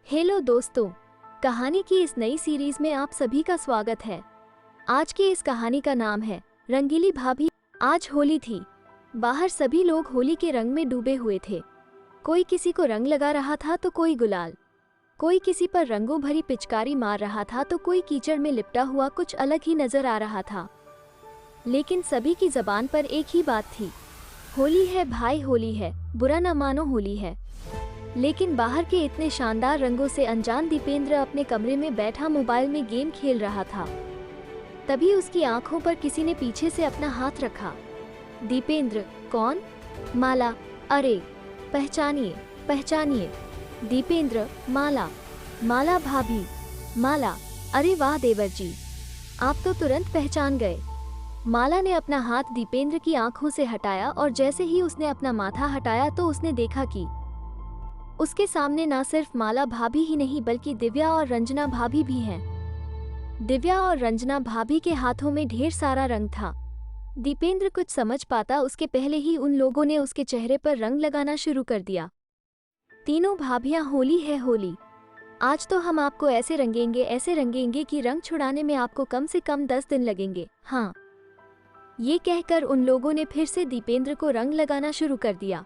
Hello दोस्तों, कहानी की इस नई सीरीज में आप सभी का स्वागत है। आज की इस कहानी का नाम है रंगीली भाभी। आज होली थी। बाहर सभी लोग होली के रंग में डूबे हुए थे। कोई किसी को रंग लगा रहा था तो कोई गुलाल, कोई किसी पर रंगों भरी पिचकारी मार रहा था तो कोई कीचड़ में लिपटा हुआ कुछ अलग ही नजर आ रहा था। लेकिन सभी की जबान पर एक ही बात थी, होली है भाई, होली है, बुरा न मानो, होली है। लेकिन बाहर के इतने शानदार रंगों से अनजान दीपेंद्र अपने कमरे में बैठा मोबाइल में गेम खेल रहा था। तभी उसकी आंखों पर किसी ने पीछे से अपना हाथ रखा। दीपेंद्र, कौन? माला। अरे पहचानिए पहचानिए। दीपेंद्र, माला, माला भाभी, माला। अरे वाह देवर जी, आप तो तुरंत पहचान गए। माला ने अपना हाथ दीपेंद्र की आंखों से हटाया और जैसे ही उसने अपना माथा हटाया तो उसने देखा कि उसके सामने ना सिर्फ माला भाभी ही नहीं बल्कि दिव्या और रंजना भाभी भी हैं। दिव्या और रंजना भाभी के हाथों में ढेर सारा रंग था। दीपेंद्र कुछ समझ पाता उसके पहले ही उन लोगों ने उसके चेहरे पर रंग लगाना शुरू कर दिया। तीनों भाभियां, होली है होली, आज तो हम आपको ऐसे रंगेंगे कि रंग छुड़ाने में आपको कम से कम 10 दिन लगेंगे। हाँ, ये कहकर उन लोगों ने फिर से दीपेंद्र को रंग लगाना शुरू कर दिया।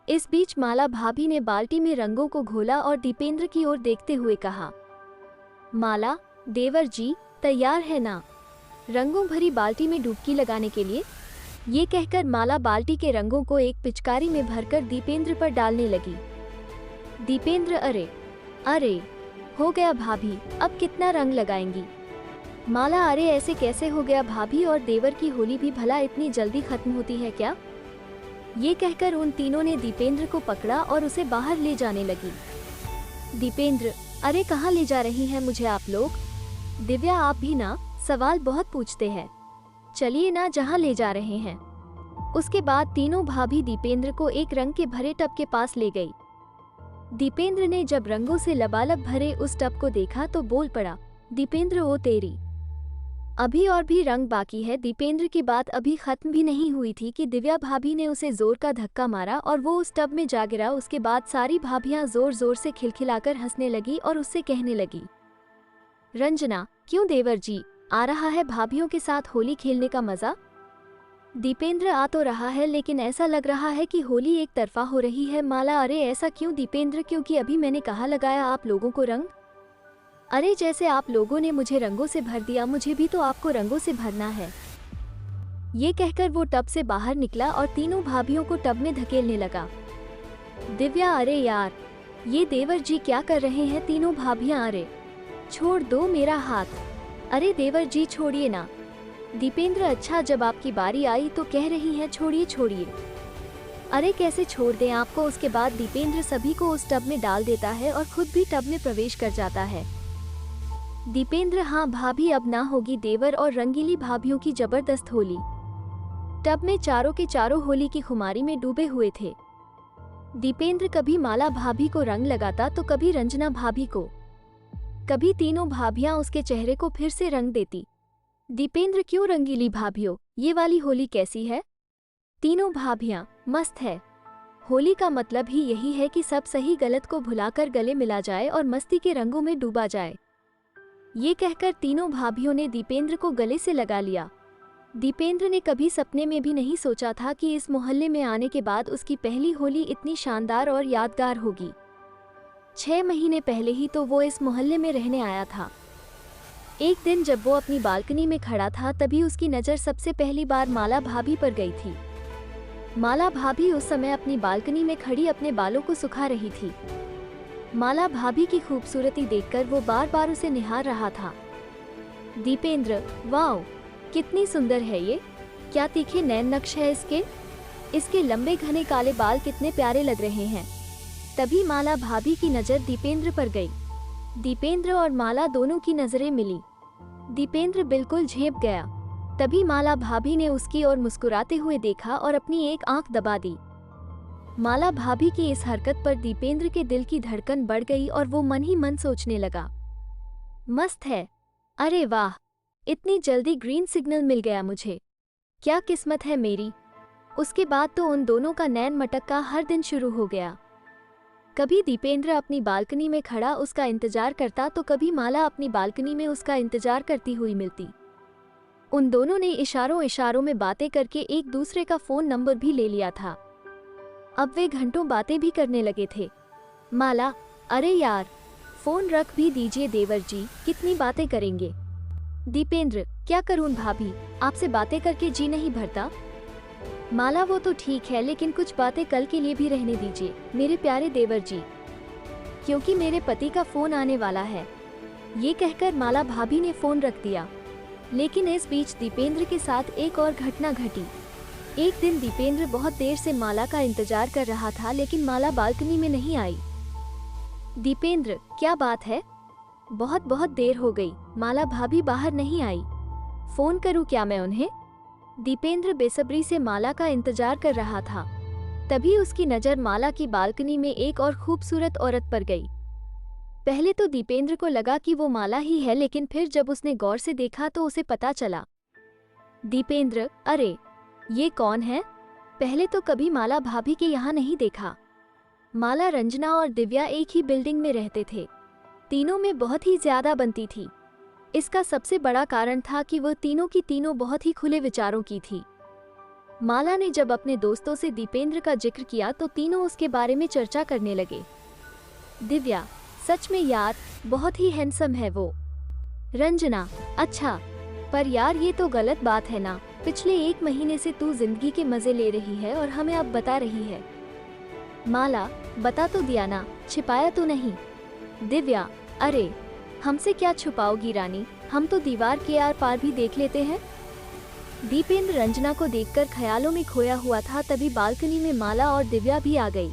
इस बीच माला भाभी ने बाल्टी में रंगों को घोला और दीपेंद्र की ओर देखते हुए कहा, माला, देवर जी तैयार है ना रंगों भरी बाल्टी में डुबकी लगाने के लिए? ये कहकर माला बाल्टी के रंगों को एक पिचकारी में भरकर दीपेंद्र पर डालने लगी। दीपेंद्र, अरे अरे, हो गया भाभी, अब कितना रंग लगाएंगी? माला, अरे ऐसे कैसे हो गया भाभी, और देवर की होली भी भला इतनी जल्दी खत्म होती है क्या? ये कहकर उन तीनों ने दीपेंद्र को पकड़ा और उसे बाहर ले जाने लगी। दीपेंद्र, अरे कहाँ ले जा रही हैं मुझे आप लोग? दिव्या, आप भी ना सवाल बहुत पूछते हैं, चलिए ना जहाँ ले जा रहे हैं। उसके बाद तीनों भाभी दीपेंद्र को एक रंग के भरे टब के पास ले गई। दीपेंद्र ने जब रंगों से लबालब भरे उस टब को देखा तो बोल पड़ा, दीपेंद्र, ओ तेरी, अभी और भी रंग बाकी है। दीपेंद्र की बात अभी खत्म भी नहीं हुई थी कि दिव्या भाभी ने उसे जोर का धक्का मारा और वो उस टब में जा गिरा। उसके बाद सारी भाभियां जोर जोर से खिलखिलाकर हंसने लगी और उससे कहने लगी, रंजना, क्यों देवर जी, आ रहा है भाभियों के साथ होली खेलने का मजा? दीपेंद्र, आ तो रहा है लेकिन ऐसा लग रहा है कि होली एक तरफा हो रही है। माला, अरे ऐसा क्यों दीपेंद्र, क्योंकि अभी मैंने कहा लगाया आप लोगों को रंग। अरे जैसे आप लोगों ने मुझे रंगों से भर दिया, मुझे भी तो आपको रंगों से भरना है। ये कहकर वो टब से बाहर निकला और तीनों भाभियों को टब में धकेलने लगा। दिव्या, अरे यार, ये देवर जी क्या कर रहे हैं? तीनों भाभियां, अरे छोड़ दो मेरा हाथ, अरे देवर जी छोड़िए ना। दीपेंद्र, अच्छा जब आपकी बारी आई तो कह रही हैं छोड़िए छोड़िए, अरे कैसे छोड़ दें आपको? उसके बाद दीपेंद्र सभी को उस टब में डाल देता है और खुद भी टब में प्रवेश कर जाता है। दीपेंद्र, हाँ भाभी, अब ना होगी देवर और रंगीली भाभियों की जबरदस्त होली। टब में चारों के चारों होली की खुमारी में डूबे हुए थे। दीपेंद्र कभी माला भाभी को रंग लगाता तो कभी रंजना भाभी को, कभी तीनों भाभियां उसके चेहरे को फिर से रंग देती। दीपेंद्र, क्यों रंगीली भाभियों, ये वाली होली कैसी है? तीनों भाभियां, मस्त है। होली का मतलब ही यही है कि सब सही गलत को भुलाकर गले मिला जाए और मस्ती के रंगों में डूबा जाए। ये कहकर तीनों भाभियों ने दीपेंद्र को गले से लगा लिया। दीपेंद्र ने कभी सपने में भी नहीं सोचा था कि इस मोहल्ले में आने के बाद उसकी पहली होली इतनी शानदार और यादगार होगी। 6 महीने पहले ही तो वो इस मोहल्ले में रहने आया था। एक दिन जब वो अपनी बालकनी में खड़ा था तभी उसकी नज़र सबसे पहली बार माला भाभी पर गई थी। माला भाभी उस समय अपनी बालकनी में खड़ी अपने बालों को सुखा रही थी। माला भाभी की खूबसूरती देखकर वो बार बार उसे निहार रहा था। दीपेंद्र, वाओ, कितनी सुंदर है ये, क्या तीखे नैन नक्श है इसके लंबे घने काले बाल कितने प्यारे लग रहे हैं। तभी माला भाभी की नज़र दीपेंद्र पर गई। दीपेंद्र और माला दोनों की नजरें मिली। दीपेंद्र बिल्कुल झेप गया। तभी माला भाभी ने उसकी ओर मुस्कुराते हुए देखा और अपनी एक आंख दबा दी। माला भाभी की इस हरकत पर दीपेंद्र के दिल की धड़कन बढ़ गई और वो मन ही मन सोचने लगा, मस्त है, अरे वाह, इतनी जल्दी ग्रीन सिग्नल मिल गया मुझे, क्या किस्मत है मेरी। उसके बाद तो उन दोनों का नैन मटक का हर दिन शुरू हो गया। कभी दीपेंद्र अपनी बालकनी में खड़ा उसका इंतजार करता तो कभी माला अपनी बालकनी में उसका इंतजार करती हुई मिलती। उन दोनों ने इशारों इशारों में बातें करके एक दूसरे का फोन नंबर भी ले लिया था। अब वे घंटों बातें भी करने लगे थे। माला, अरे यार, फोन रख भी दीजिए देवर जी, कितनी बातें करेंगे। दीपेंद्र, क्या करूं भाभी, आपसे बातें करके जी नहीं भरता। माला, वो तो ठीक है लेकिन कुछ बातें कल के लिए भी रहने दीजिए मेरे प्यारे देवर जी, क्योंकि मेरे पति का फोन आने वाला है। ये कहकर माला भाभी ने फोन रख दिया। लेकिन इस बीच दीपेंद्र के साथ एक और घटना घटी। एक दिन दीपेंद्र बहुत देर से माला का इंतजार कर रहा था लेकिन माला बालकनी में नहीं आई। दीपेंद्र, क्या बात है? बहुत बहुत देर हो गई, माला भाभी बाहर नहीं आई। फोन करूं क्या मैं उन्हें? दीपेंद्र बेसब्री से माला का इंतजार कर रहा था। तभी उसकी नज़र माला की बालकनी में एक और खूबसूरत औरत पर गई। पहले तो दीपेंद्र को लगा कि वो माला ही है, लेकिन फिर जब उसने गौर से देखा तो उसे पता चला। दीपेंद्र, अरे ये कौन है? पहले तो कभी माला भाभी के यहाँ नहीं देखा। माला, रंजना और दिव्या एक ही बिल्डिंग में रहते थे। तीनों में बहुत ही ज्यादा बनती थी। इसका सबसे बड़ा कारण था कि वो तीनों की तीनों बहुत ही खुले विचारों की थी। माला ने जब अपने दोस्तों से दीपेंद्र का जिक्र किया तो तीनों उसके बारे में चर्चा करने लगे। दिव्या, सच में यार, बहुत ही हैंडसम है वो। रंजना, अच्छा, पर यार ये तो गलत बात है ना, पिछले 1 महीने से तू जिंदगी के मजे ले रही है और हमें अब बता रही है। माला, बता तो दिया ना, छिपाया तो नहीं। दिव्या, अरे हमसे क्या छुपाओगी रानी, हम तो दीवार के आर पार भी देख लेते हैं। दीपेंद्र रंजना को देखकर ख्यालों में खोया हुआ था, तभी बालकनी में माला और दिव्या भी आ गई।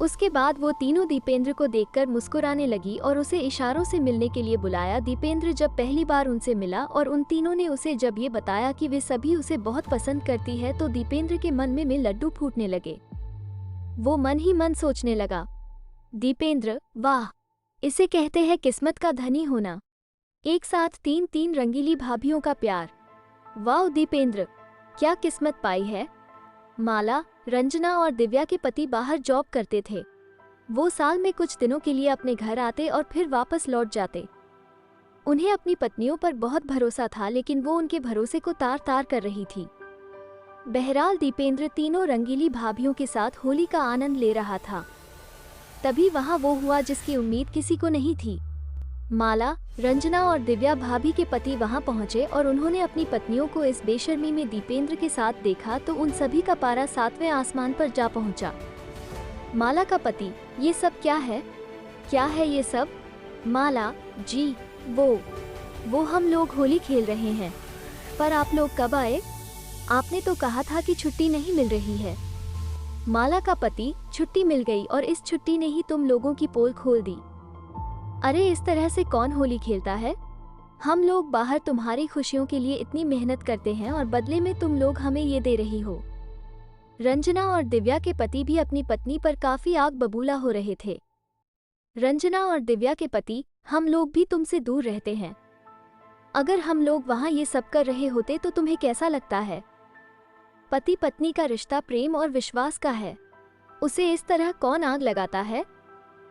उसके बाद वो तीनों दीपेंद्र को देखकर मुस्कुराने लगी और उसे इशारों से मिलने के लिए बुलाया। दीपेंद्र जब पहली बार उनसे मिला और उन तीनों ने उसे जब ये बताया कि वे सभी उसे बहुत पसंद करती है तो दीपेंद्र के मन में लड्डू फूटने लगे। वो मन ही मन सोचने लगा, दीपेंद्र, वाह, इसे कहते हैं किस्मत का धनी होना। एक साथ 3 रंगीली भाभियों का प्यार। वाह दीपेंद्र, क्या किस्मत पाई है। माला, रंजना और दिव्या के पति बाहर जॉब करते थे। वो साल में कुछ दिनों के लिए अपने घर आते और फिर वापस लौट जाते। उन्हें अपनी पत्नियों पर बहुत भरोसा था, लेकिन वो उनके भरोसे को तार तार कर रही थी। बहरहाल दीपेंद्र तीनों रंगीली भाभियों के साथ होली का आनंद ले रहा था। तभी वहां वो हुआ जिसकी उम्मीद किसी को नहीं थी। माला, रंजना और दिव्या भाभी के पति वहां पहुंचे और उन्होंने अपनी पत्नियों को इस बेशर्मी में दीपेंद्र के साथ देखा तो उन सभी का पारा 7वें आसमान पर जा पहुंचा। माला का पति, ये सब क्या है? क्या है ये सब? माला, जी वो हम लोग होली खेल रहे हैं। पर आप लोग कब आए? आपने तो कहा था कि छुट्टी नहीं मिल रही है। माला का पति, छुट्टी मिल गई और इस छुट्टी ने ही तुम लोगों की पोल खोल दी। अरे इस तरह से कौन होली खेलता है? हम लोग बाहर तुम्हारी खुशियों के लिए इतनी मेहनत करते हैं और बदले में तुम लोग हमें ये दे रही हो। रंजना और दिव्या के पति भी अपनी पत्नी पर काफी आग बबूला हो रहे थे। रंजना और दिव्या के पति, हम लोग भी तुमसे दूर रहते हैं। अगर हम लोग वहाँ ये सब कर रहे होते तो तुम्हें कैसा लगता है? पति पत्नी का रिश्ता प्रेम और विश्वास का है, उसे इस तरह कौन आग लगाता है?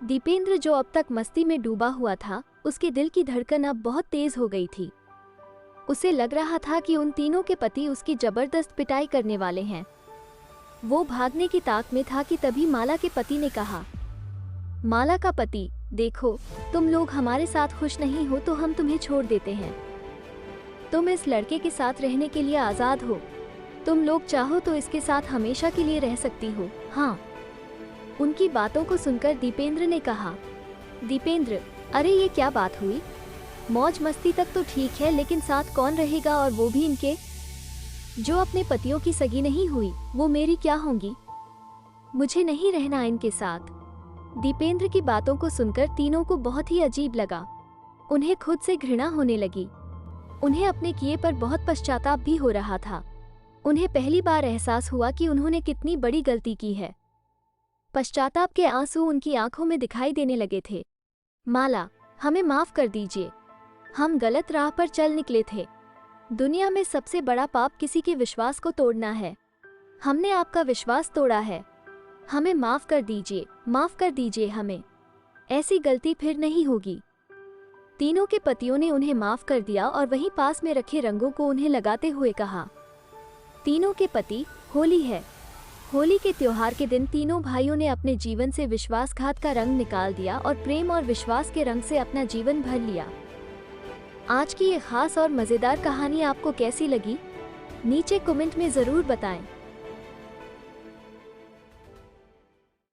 दीपेंद्र जो अब तक मस्ती में डूबा हुआ था, उसके दिल की धड़कन अब बहुत तेज हो गई थी। उसे लग रहा था कि उन तीनों के पति उसकी जबरदस्त पिटाई करने वाले हैं। वो भागने की ताक में था कि तभी माला के पति ने कहा, माला का पति, देखो, तुम लोग हमारे साथ खुश नहीं हो तो हम तुम्हें छोड़ देते हैं। तुम इस लड़के के साथ रहने के लिए आज़ाद हो। तुम लोग चाहो तो इसके साथ हमेशा के लिए रह सकती हो। हाँ। उनकी बातों को सुनकर दीपेंद्र ने कहा, दीपेंद्र, अरे ये क्या बात हुई? मौज मस्ती तक तो ठीक है, लेकिन साथ कौन रहेगा, और वो भी इनके? जो अपने पतियों की सगी नहीं हुई, वो मेरी क्या होंगी? मुझे नहीं रहना इनके साथ। दीपेंद्र की बातों को सुनकर तीनों को बहुत ही अजीब लगा। उन्हें खुद से घृणा होने लगी। उन्हें अपने किए पर बहुत पश्चाताप भी हो रहा था। उन्हें पहली बार एहसास हुआ कि उन्होंने कितनी बड़ी गलती की है। पश्चाताप के आंसू उनकी आंखों में दिखाई देने लगे थे। माला, हमें माफ कर दीजिए, हम गलत राह पर चल निकले थे। दुनिया में सबसे बड़ा पाप किसी के विश्वास को तोड़ना है। हमने आपका विश्वास तोड़ा है। हमें माफ कर दीजिए हमें। ऐसी गलती फिर नहीं होगी। तीनों के पतियों ने उन्हें माफ कर दिया और वहीं पास में रखे रंगों को उन्हें लगाते हुए कहा। तीनों के पति, होली है। होली के त्योहार के दिन तीनों भाइयों ने अपने जीवन से विश्वासघात का रंग निकाल दिया और प्रेम और विश्वास के रंग से अपना जीवन भर लिया। आज की ये खास और मज़ेदार कहानी आपको कैसी लगी? नीचे कमेंट में ज़रूर बताएं।